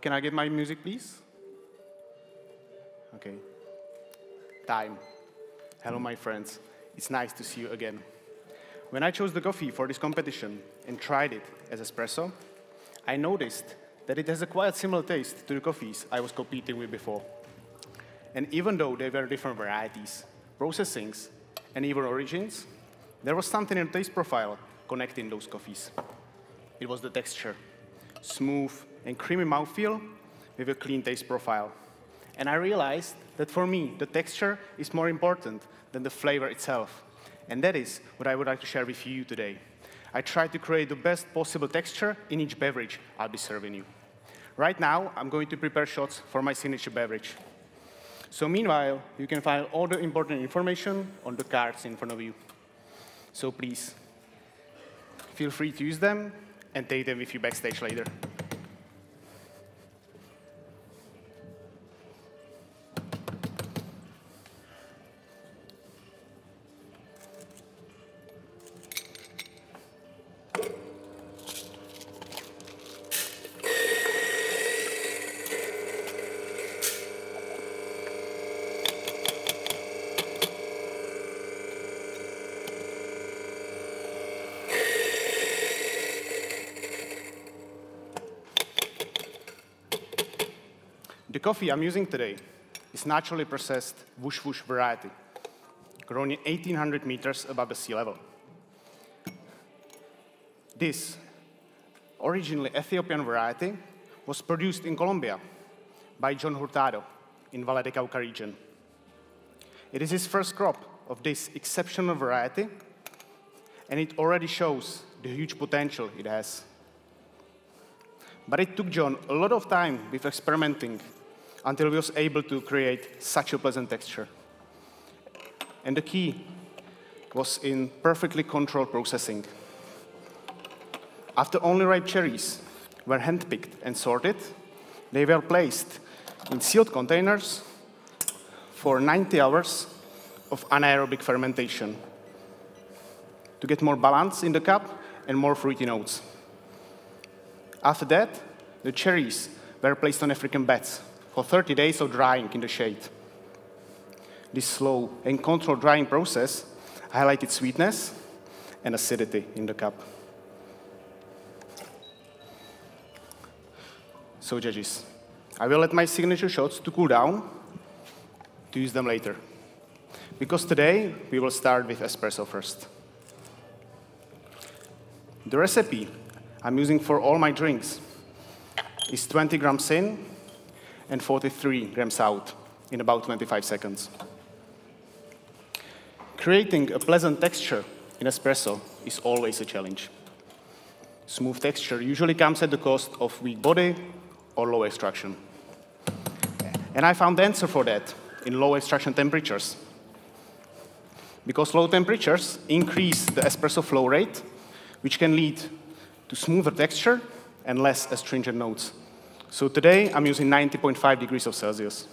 can I get my music, please? Okay. Time. Hello, my friends. It's nice to see you again. When I chose the coffee for this competition and tried it as espresso, I noticed that it has a quite similar taste to the coffees I was competing with before. And even though they were different varieties, processings, and even origins, there was something in the taste profile connecting those coffees. It was the texture. Smooth and creamy mouthfeel with a clean taste profile. And I realized that for me, the texture is more important than the flavor itself. And that is what I would like to share with you today. I tried to create the best possible texture in each beverage I'll be serving you. Right now, I'm going to prepare shots for my signature beverage. So meanwhile, you can find all the important information on the cards in front of you. So please, feel free to use them and take them with you backstage later. The coffee I'm using today is naturally processed whoosh whoosh variety, grown in 1,800 meters above the sea level. This originally Ethiopian variety was produced in Colombia by John Hurtado in Valle de Cauca region. It is his first crop of this exceptional variety, and it already shows the huge potential it has. But it took John a lot of time with experimenting until he was able to create such a pleasant texture. And the key was in perfectly controlled processing. After only ripe cherries were handpicked and sorted, they were placed in sealed containers for 90 hours of anaerobic fermentation to get more balance in the cup and more fruity notes. After that, the cherries were placed on African beds for 30 days of drying in the shade. This slow and controlled drying process highlighted sweetness and acidity in the cup. So judges, I will let my signature shots to cool down to use them later. Because today, we will start with espresso first. The recipe I'm using for all my drinks is 20 grams in and 43 grams out in about 25 seconds. Creating a pleasant texture in espresso is always a challenge. Smooth texture usually comes at the cost of weak body or low extraction. And I found the answer for that in low extraction temperatures. Because low temperatures increase the espresso flow rate, which can lead to smoother texture and less astringent notes. So today, I'm using 90.5 degrees of Celsius.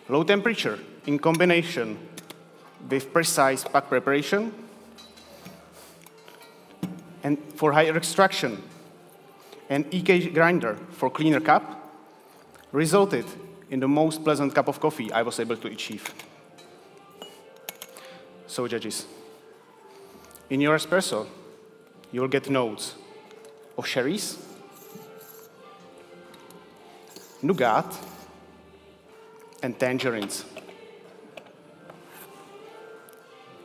Low temperature in combination with precise pack preparation and for higher extraction and EK grinder for cleaner cup resulted in the most pleasant cup of coffee I was able to achieve. So judges, in your espresso, you will get notes of cherries, nougat, and tangerines.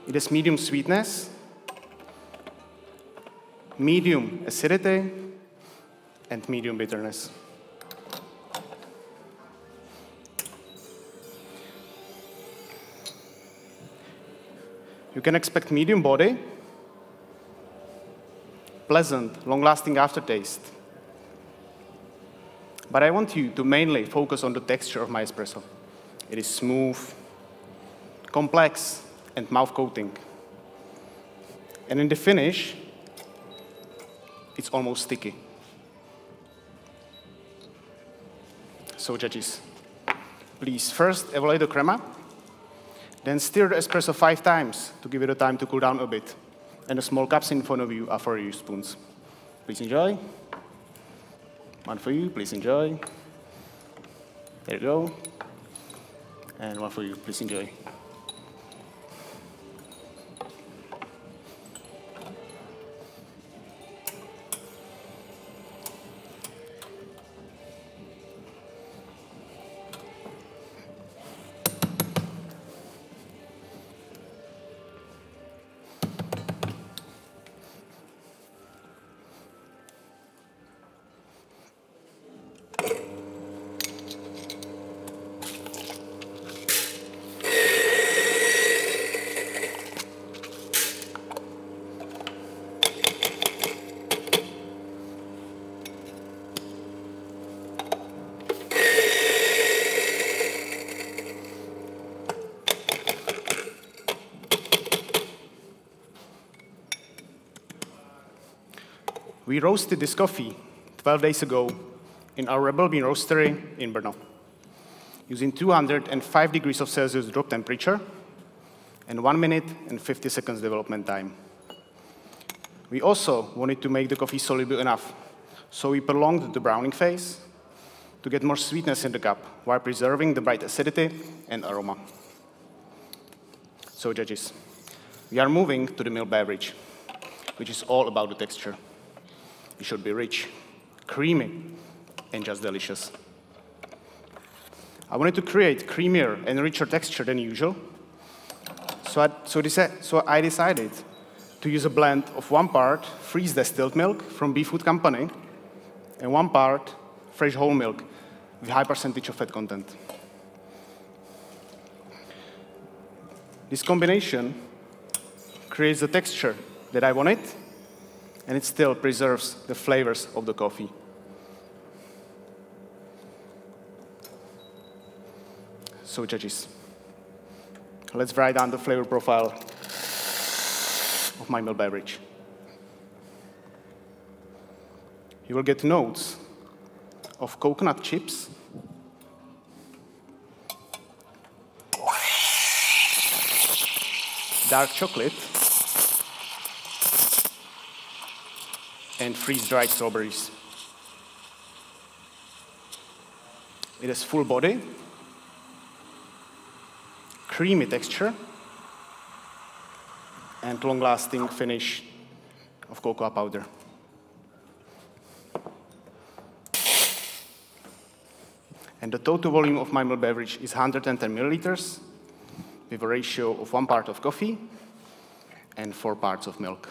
It has medium sweetness, medium acidity, and medium bitterness. You can expect medium body, pleasant, long-lasting aftertaste. But I want you to mainly focus on the texture of my espresso. It is smooth, complex, and mouth-coating. And in the finish, it's almost sticky. So judges, please first evaluate the crema, then stir the espresso 5 times to give it a time to cool down a bit. And the small cups in front of you are for your spoons. Please enjoy. One for you, please enjoy. There you go. And one for you, please enjoy. We roasted this coffee 12 days ago in our Rebelbean roastery in Brno, using 205 degrees of Celsius drop temperature and 1 minute and 50 seconds development time. We also wanted to make the coffee soluble enough, so we prolonged the browning phase to get more sweetness in the cup while preserving the bright acidity and aroma. So judges, we are moving to the milk beverage, which is all about the texture. It should be rich, creamy, and just delicious. I wanted to create creamier and richer texture than usual, so I decided to use a blend of 1 part freeze distilled milk from Bee Food Company and 1 part fresh whole milk with high percentage of fat content. This combination creates the texture that I wanted, and it still preserves the flavors of the coffee. So judges, let's write down the flavor profile of my milk beverage. You will get notes of coconut chips, dark chocolate, and freeze-dried strawberries. It has full body, creamy texture, and long-lasting finish of cocoa powder. And the total volume of my milk beverage is 110 milliliters, with a ratio of 1 part of coffee and 4 parts of milk.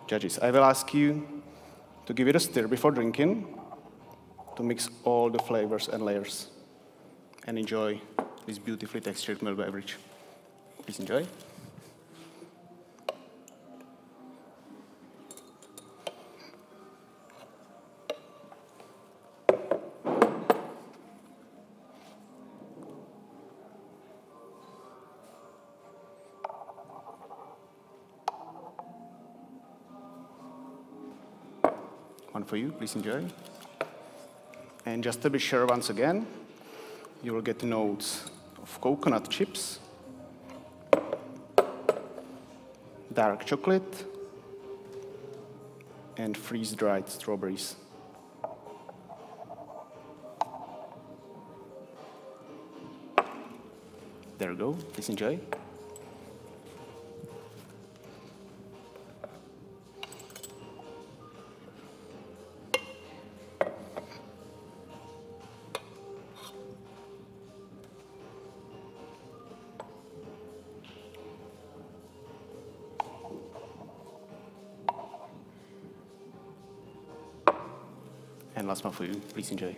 Judges, I will ask you to give it a stir before drinking to mix all the flavors and layers and enjoy this beautifully textured milk beverage. Please enjoy. One for you, please enjoy. And just to be sure, once again, you will get notes of coconut chips, dark chocolate, and freeze-dried strawberries. There you go, please enjoy. And last one for you, please enjoy.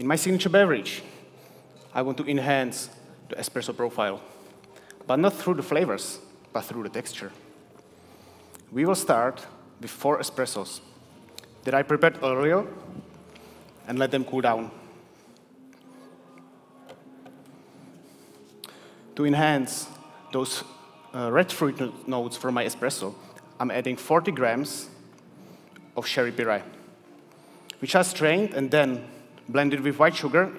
In my signature beverage, I want to enhance the espresso profile, but not through the flavors, but through the texture. We will start with 4 espressos that I prepared earlier and let them cool down. To enhance those red fruit notes from my espresso, I'm adding 40 grams of sherry puree, which I strained and then blended with white sugar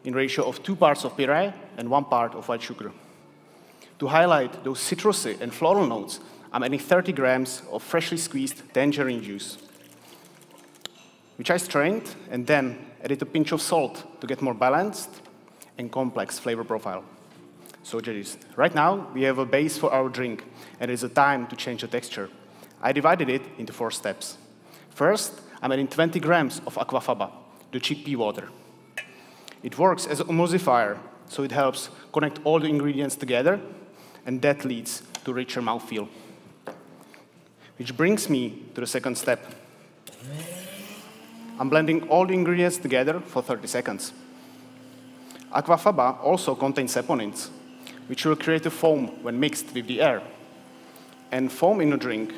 in ratio of 2 parts of puree and 1 part of white sugar. To highlight those citrusy and floral notes, I'm adding 30 grams of freshly squeezed tangerine juice, which I strained and then added a pinch of salt to get more balanced and complex flavor profile. So judges, right now we have a base for our drink, and it is a time to change the texture. I divided it into 4 steps. First, I'm adding 20 grams of aquafaba, the chickpea water. It works as an emulsifier, so it helps connect all the ingredients together, and that leads to richer mouthfeel. Which brings me to the second step. I'm blending all the ingredients together for 30 seconds. Aquafaba also contains saponins, which will create a foam when mixed with the air. And foam in a drink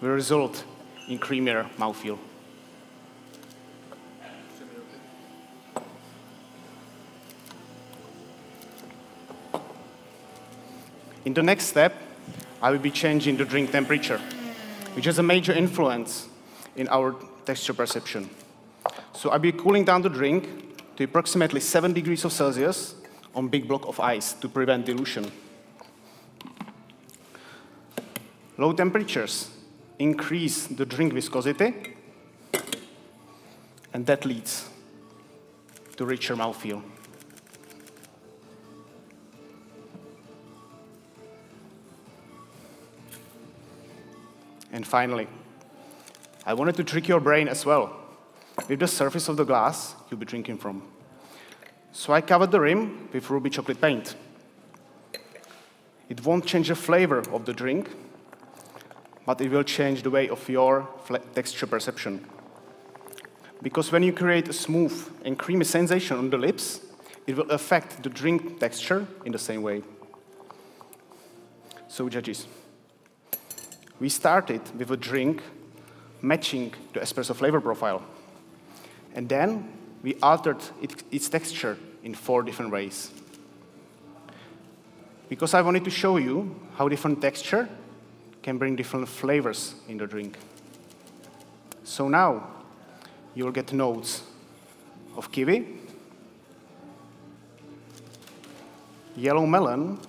will result in creamier mouthfeel. In the next step, I will be changing the drink temperature, which has a major influence in our texture perception. So I'll be cooling down the drink to approximately 7 degrees of Celsius on big block of ice to prevent dilution. Low temperatures increase the drink viscosity, and that leads to richer mouthfeel. And finally, I wanted to trick your brain as well with the surface of the glass you'll be drinking from. So I covered the rim with ruby chocolate paint. It won't change the flavor of the drink, but it will change the way of your texture perception. Because when you create a smooth and creamy sensation on the lips, it will affect the drink texture in the same way. So judges, we started with a drink matching the espresso flavor profile. And then we altered its texture in 4 different ways. Because I wanted to show you how different texture can bring different flavors in the drink. So now you will get notes of kiwi, yellow melon,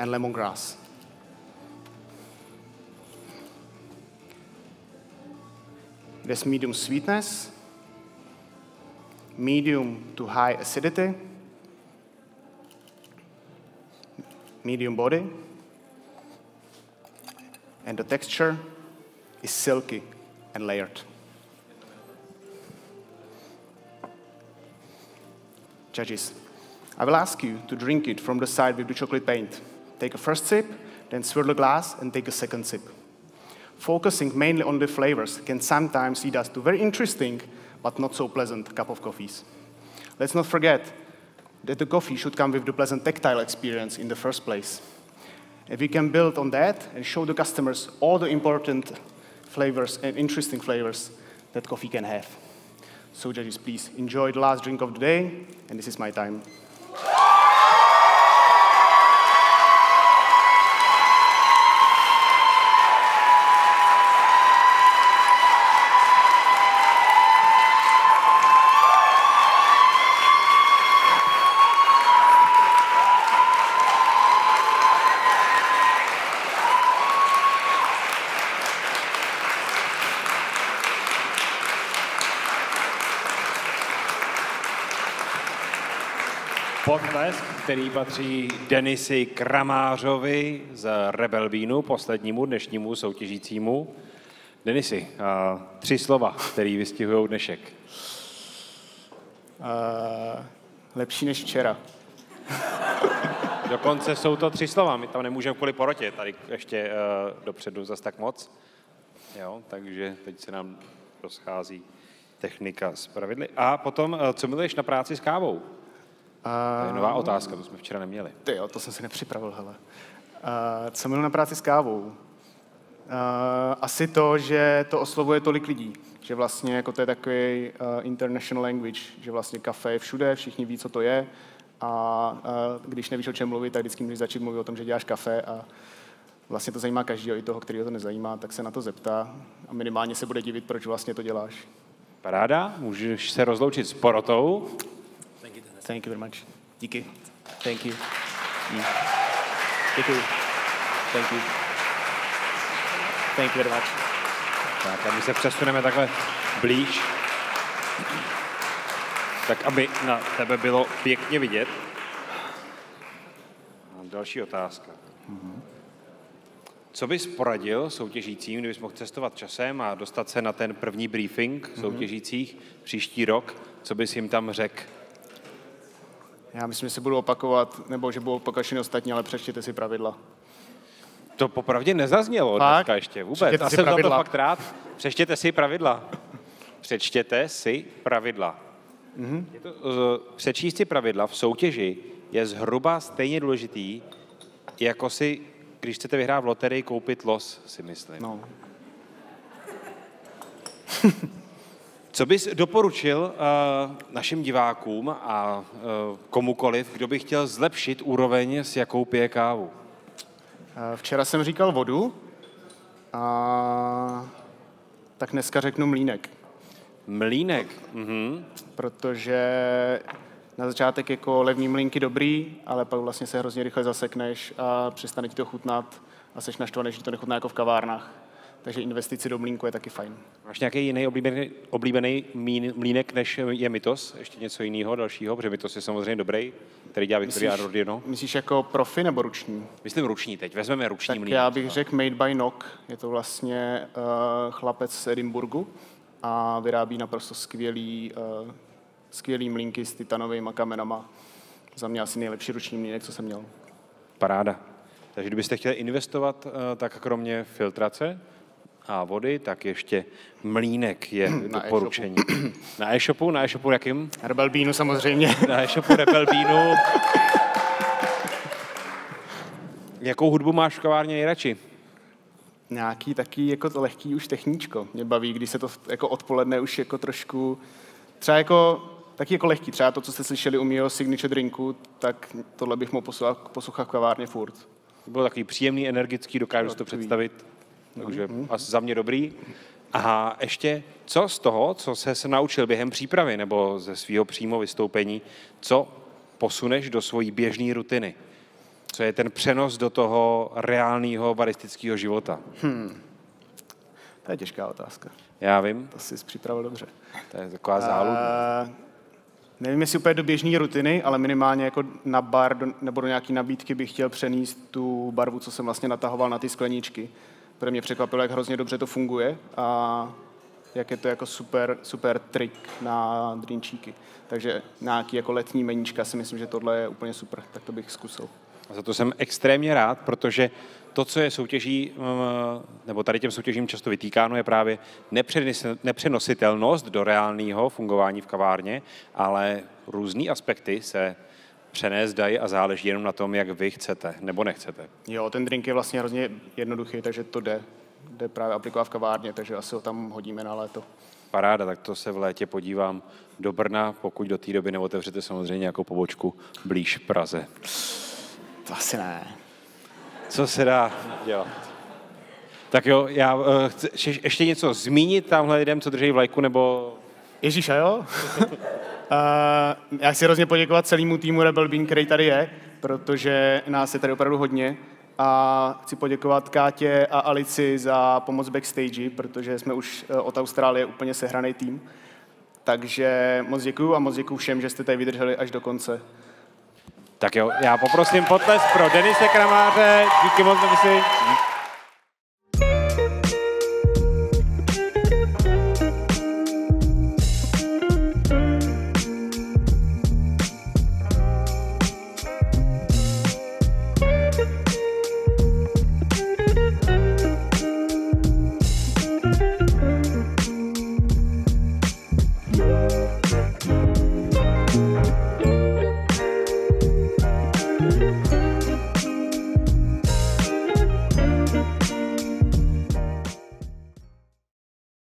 and lemongrass. There's medium sweetness, medium to high acidity, medium body, and the texture is silky and layered. Judges, I will ask you to drink it from the side with the chocolate paint. Take a first sip, then swirl the glass and take a second sip. Focusing mainly on the flavors can sometimes lead us to very interesting but not so pleasant cup of coffees. Let's not forget that the coffee should come with the pleasant tactile experience in the first place. If we can build on that and show the customers all the important flavors and interesting flavors that coffee can have. So judges, please enjoy the last drink of the day, and this is my time. Potlesk, který patří Denisi Kramářovi z Rebelbeanu, poslednímu dnešnímu soutěžícímu. Denisi, 3 slova, které vystihují dnešek. Lepší než včera. Dokonce jsou to 3 slova, my tam nemůžeme kvůli porotě tady ještě dopředu zas tak moc. Jo, takže teď se nám rozchází technika s pravidly. A potom, co miluješ na práci s kávou? To je nová otázka, to jsme včera neměli. Ty jo, to jsem si nepřipravil, hele. Co miluji na práci s kávou? Asi to, že to oslovuje tolik lidí. Že vlastně jako to je takový international language, že vlastně kafe je všude, všichni ví, co to je. A když nevíš, o čem mluvit, tak vždycky můžeš začít mluvit o tom, že děláš kafe a vlastně to zajímá každého, i toho, kterého to nezajímá, tak se na to zeptá a minimálně se bude divit, proč vlastně to děláš. Paráda, můžeš se rozloučit s porotou. Thank you very much. Díky. Thank you. Děkuji. Thank you. Thank you very much. Tak a my se přesuneme takhle blíž, tak aby na tebe bylo pěkně vidět. A další otázka. Co bys poradil soutěžícím, kdybys mohl cestovat časem a dostat se na ten první briefing soutěžících příští rok? Co bys jim tam řekl? Já myslím, že se budu opakovat, nebo že budou opakovat všechny ostatní, ale přečtěte si pravidla. To popravdě nezaznělo dneska ještě vůbec. A jsem za to fakt rád. Přečtěte si pravidla. Přečtěte si pravidla. Přečíst si pravidla v soutěži je zhruba stejně důležitý, jako si, když chcete vyhrát v loterii, koupit los, si myslím. No. Co bys doporučil našim divákům a komukoliv, kdo by chtěl zlepšit úroveň, s jakou pije kávu? Včera jsem říkal vodu, tak dneska řeknu mlýnek. Mlýnek? Protože na začátek jako levný mlýnky dobrý, ale pak vlastně se hrozně rychle zasekneš a přestane ti to chutnat a seš naštvaný, že to nechutná jako v kavárnách. Takže investice do mlýnku je taky fajn. Máš nějaký jiný oblíbený mlýnek, než je Mytos? Ještě něco jiného, dalšího? Protože Mytos je samozřejmě dobrý, který dělá Victoria Rodino. Myslíš jako profi nebo ruční? Myslím ruční teď. Vezmeme ruční tak mlýnek. Já bych řekl Made by Nock. Je to vlastně chlapec z Edinburghu a vyrábí naprosto skvělý mlýnky s titanovými kamenama. Za mě asi nejlepší ruční mlýnek, co jsem měl. Paráda. Takže kdybyste chtěli investovat, tak kromě filtrace a vody, tak ještě mlýnek je doporučení. Na e-shopu? Na e-shopu jakým? Rebelbeanu samozřejmě. Na e-shopu Rebelbeanu. Jakou hudbu máš v kavárně nejradši? Nějaký taky jako to lehký už techníčko. Mě baví, když se to jako odpoledne už jako trošku, třeba jako taky jako lehký. Třeba to, co jste slyšeli u mého signature drinku, tak tohle bych mohl poslouchat v kavárně furt. Bylo takový příjemný, energický, dokážu si to představit. Takže asi za mě dobrý. A ještě, co z toho, co se naučil během přípravy nebo ze svého přímo vystoupení, co posuneš do svojí běžné rutiny? Co je ten přenos do toho reálného baristického života? To je těžká otázka. Já vím. To jsi připravil dobře. To je taková záludná. Nevím, jestli úplně do běžné rutiny, ale minimálně jako na bar nebo do nějaké nabídky bych chtěl přenést tu barvu, co jsem vlastně natahoval na ty skleničky. Protože mě překvapilo, jak hrozně dobře to funguje a jak je to jako super trik na drinčíky. Takže nějaký jako letní meníčka si myslím, že tohle je úplně super, tak to bych zkusil. A za to jsem extrémně rád, protože to, co je soutěží, nebo tady těm soutěžím často vytýkáno, je právě nepřenositelnost do reálného fungování v kavárně, ale různý aspekty se přenést dají a záleží jenom na tom, jak vy chcete nebo nechcete. Jo, ten drink je vlastně hrozně jednoduchý, takže to jde právě aplikovat v kavárně, takže asi ho tam hodíme na léto. Paráda, tak to se v létě podívám do Brna, pokud do té doby neotevřete samozřejmě nějakou pobočku blíž Praze. To asi ne. Co se dá dělat? Tak jo, já chci ještě něco zmínit tamhle lidem, co drží vlajku, nebo... Ježíš, a jo? Já chci hrozně poděkovat celému týmu Rebelbean, který tady je, protože nás je tady opravdu hodně. A chci poděkovat Kátě a Alici za pomoc backstage, protože jsme už od Austrálie úplně sehraný tým. Takže moc děkuju a moc děkuju všem, že jste tady vydrželi až do konce. Tak jo, já poprosím potlesk pro Denise Kramáře. Díky moc, Denisi.